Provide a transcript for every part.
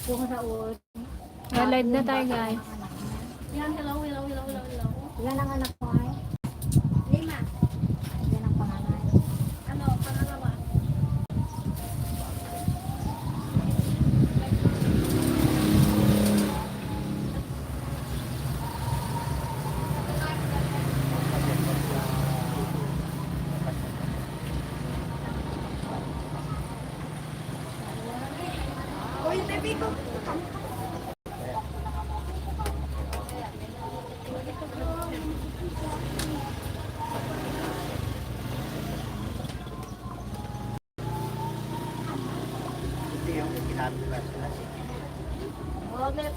Yung sa uod. Live na tayo guys. Yan, hello. Ilan ang anak ko ay? 5. Yan ang panganay. Ano, pangalawa? Uy, baby ko. Oh, may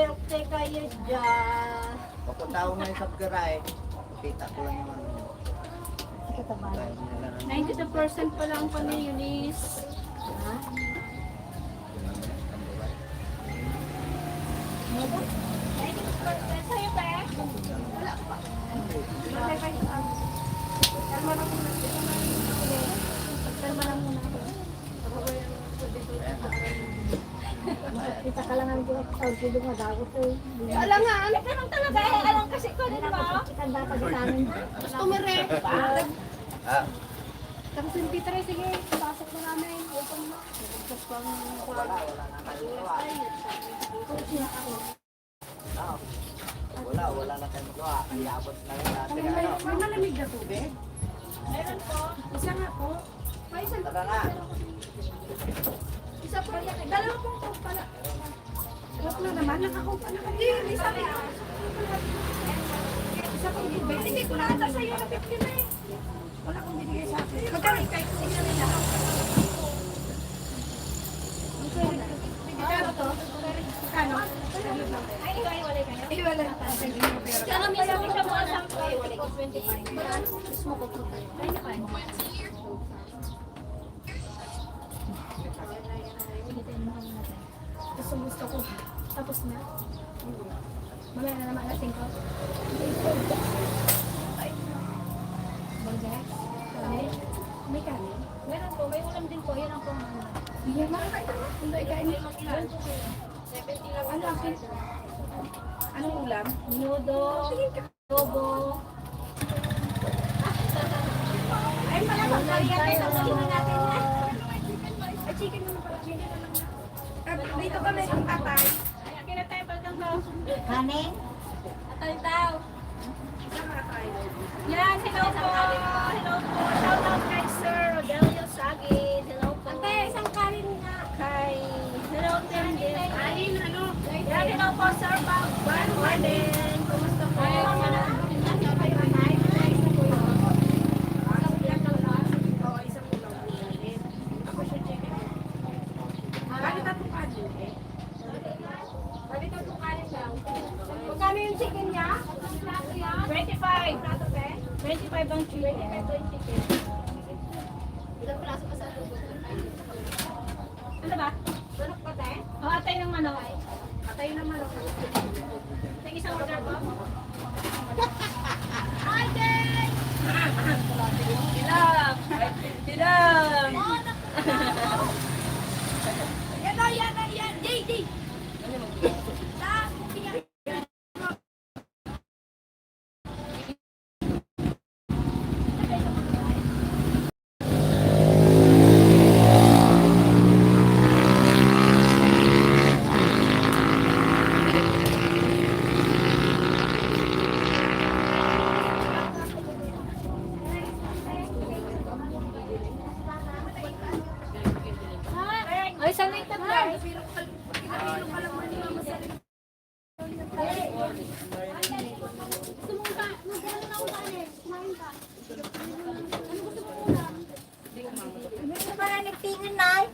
upte kayo dyan. Papunta ko ngayon sa Garay. Kita ko lang yung ano. Katabalan. 92% pa lang pa ni Eunice. Ha? Sa'yo, te? Wala pa. Kalma lang muna. Kalma lang muna. Kita ka lang ang tawag ko doon magagot eh. Alam nga, ano ka lang talaga eh. Alam kasi ko din ba? Kita data sa amin. Customer eh. Ah, Tapos yung Peter, sige, pasok na namin. Open mo. Tapos pang wala na magawa. Wala na tayong magawa. Iabot na lang natin. Ano? May malamig na tubig? Meron po. Isa nga po. May isang Tara na. Isa po. Dalawa pong coke pala. Coke na naman. Nakakoke na. Hindi sabi. Isa pong tubig. Hindi ko na ata sa'yo na 50 na eh. Wala kong binigay sa akin. Magkano kahit tingnan nila. Magkano to? Magkano? Ay, iwalay kayo? Iwalay. Kano mismo siya mga sampo? Iwalay ko 25. Mismo ko 25. Gusto ko. Tapos na. Mamaya na naman natin ko. Burger? Kanin? May kanin? Meron po. May ulam din po. Yan ang pang ano. Yan mga kain. Hindi ikain. Ano akin? Anong ulam? Nudo. Adobo. Ay, pala ba? Sa ulam natin yan. Ay, chicken naman pala. Chicken naman na. Dito kami ang atay. Akin na tayo pagkang tao. Kanin? Atay tao. Yan, hello po. Hello po. Shout out kay Sir Rodelio Sagid. Hello po. Ate, isang kanin nga. Kay, hello din. Kanin, ano? Yan, hello po, Sir Bob. Good morning. Kumusta po? Magkano yung chicken niya? 25. 25 ang chicken. 25 ang chicken. Ilang plaso pa sa tubo? Ano ba? Manok pa tayo? Oo, atay ng manok. Atay ng manok. Tingin isang order po? Hi, Jay! Hilap! Hilap! Yan o, yan o, yan! Jay, Jay! Ay, isang litre lang. Gusto ba na nagtingin na?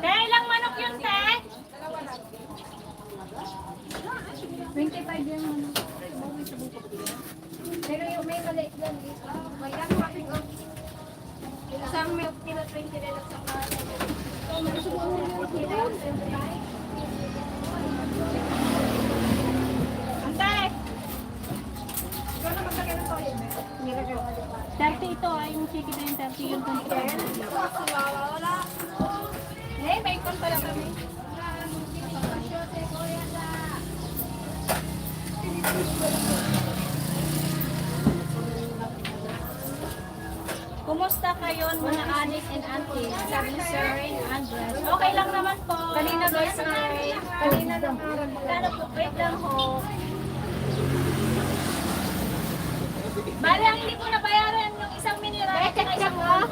Te, ilang manok yun, te? 25 yung ano. Pero yung may maliit yan. May ako aking isang milk kilo 20 rin at saka Antay! Ikaw na maglagay ng toyo, be? 30 ito yung chicken na yung 30 yung 25. Eh, may kon pala kami. Kumusta kayo mga aunties and aunties? Sabi ni Sir Andres. Okay lang naman po. Kanina guys, kanina lang. Kano po, wait lang ho. Bale, ang hindi ko nabayaran yung isang mineral. Check lang mo.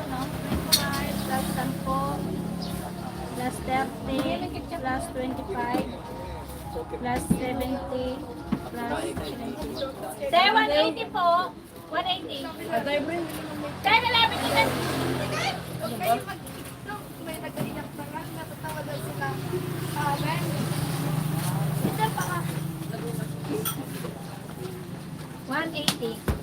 Plus 10 plus 30 plus 25 plus 70 plus 20. Say, 180 po. 180. Kaya nalaman nyo na. May nagkaiyak pa nga. Natatawa daw sila. Ben. Ito pa ka. 180.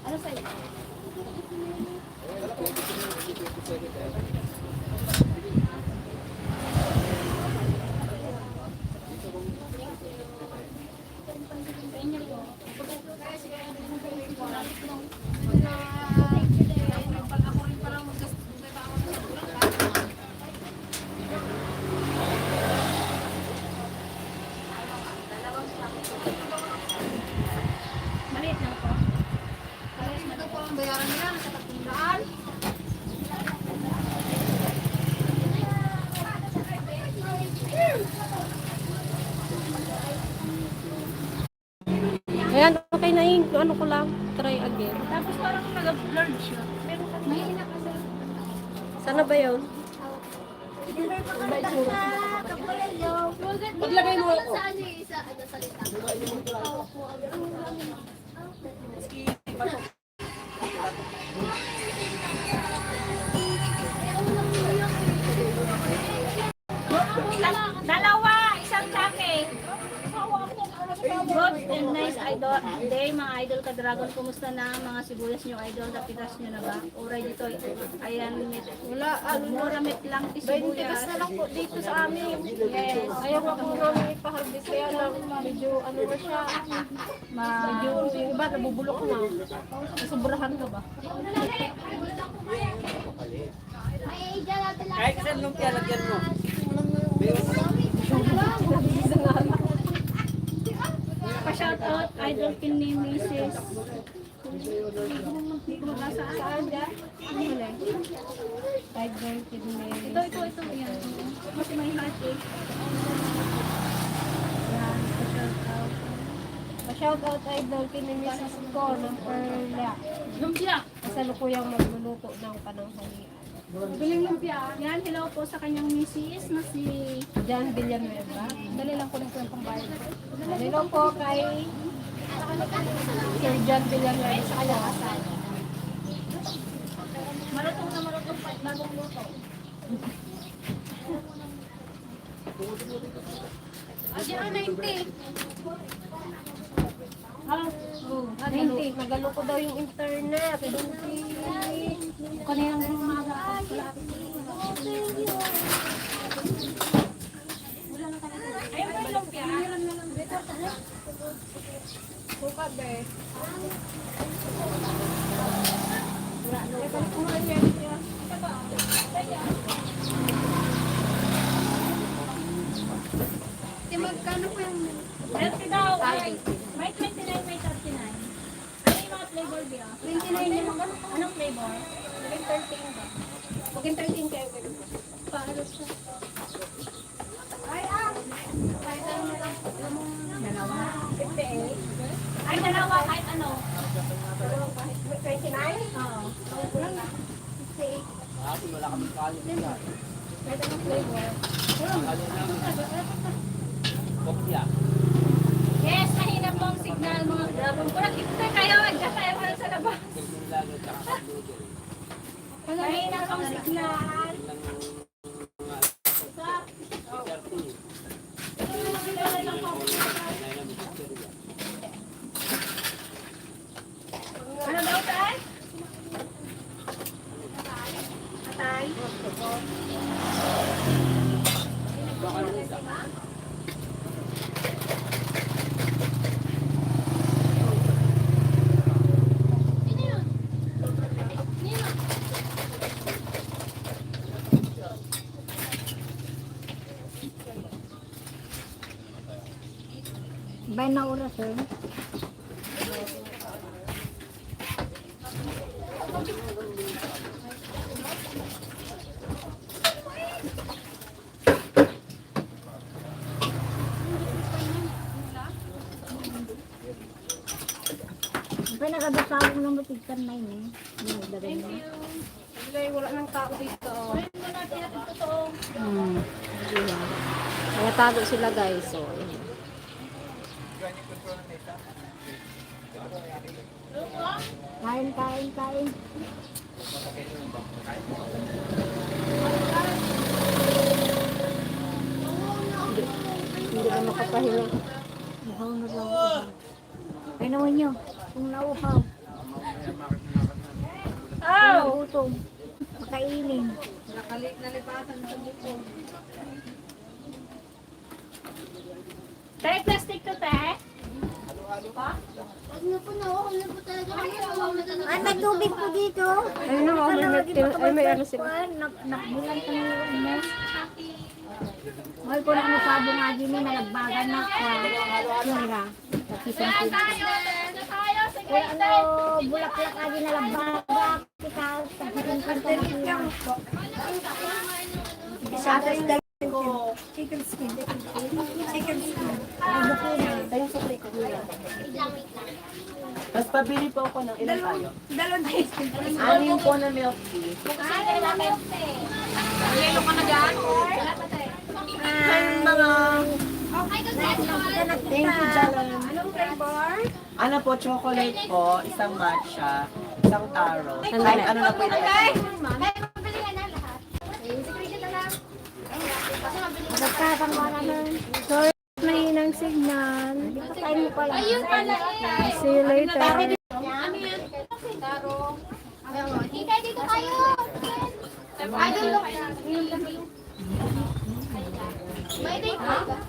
Ano sa'yo? Maliit lang po. Ito po ang bayaran nila. Nasa 300. Ayan, okay na yun. Ano ko lang, try again. Tapos parang nag-blurred siya. Pero Mahina kasi. Sana ba yun? Paglagay mo ako. Sa ano yung isa? Ano salita? Dalawa, isang sake. Good and nice idol. Day, mga idol ka dragon, kumusta na mga sibuyas nyo idol? Napitas nyo na ba? Uray dito, ayan, wala, mura met lang ti sibuyas. na lang po dito sa amin. Yes. Ayaw ko po namin ipahagis. Kaya lang, medyo ano na siya. Medyo yung iba, nabubulok na. Sobrahan ka ba? Kahit saan lumpia, lagyan mo. Pa-shout out, idol kin ni Mrs. Saan dyan? Idol kin ni... Ito, yan. Kasi may heart eh. Yan, pa-shout out. Pa-shout out idol kin ni Mrs. ko ng Perla. Lumpia! Kasalukuyang magluluto ng pananghalian. Biling lumpia. Yan, hello po sa kanyang misis na si... Jan Villanueva. Dali lang ko ng kwentong bayad. Hello po kay Sir John Villanueva sa kanyang kasal. Marutong na marutong pa bagong luto. Diyan ang 90. Nagalo ko daw yung internet. Kanina ng umaga ako. Ayun ba yung lumpia? Buka be. Magkano po yung 30 daw. May 29, may 39. Ano yung mga flavor niya? 29 yung mga Anong flavor? Maging 13 ba? Maging 13 kayo. Paano siya? Ay, kahit ano na lang. Dalawa. 58. Ay, dalawa kahit ano. Kahit 29? Oo. Wala na. 58. Wala kami kalit niya. Kahit anong flavor. Kopya. Yes, mahina po ang signal mga dragon. Kung nakikita kayo, dyan kayo pala sa labas. Mahina po ang signal. Bay na oras eh. Bay nakabasawag ng matigkan na yun eh. Thank you. Wala, wala nang tao dito. Nakatago sila guys. So, yun. Kain, kain, kain. Hindi ka makapahinga. Uhaw na daw. Uhaw. Ay naman nyo. Kung nauhaw. Gutom. Makainin. Tay, plastic to, te. Ay, may tubig po dito. Ayun na, ay may ano sila. Nakbulan ko yung mes. Ay, kung nakasabi nga din na nalagbagan na ko. Yun nga. Nakisang tubig. Kaya ano, bulak-bulak nga din nalagbagan. Ikaw, sakitang kanta na lang. Chicken skin. Chicken skin. Ay, buko na. Tayo sa plate ko. Tapos pabili po ako ng ilang tayo. Dalawang ice cream. Anim po na milk tea. Yelo ka na dyan? Thank you, Jalan. Anong flavor? Ano po, chocolate po, isang matcha, isang taro. Kahit ano na po ilagay. Nagkatang ka naman. Sorry, mahinang signal. Kain mo pala. See you later. Hintay dito kayo. Idol, look. May date ka?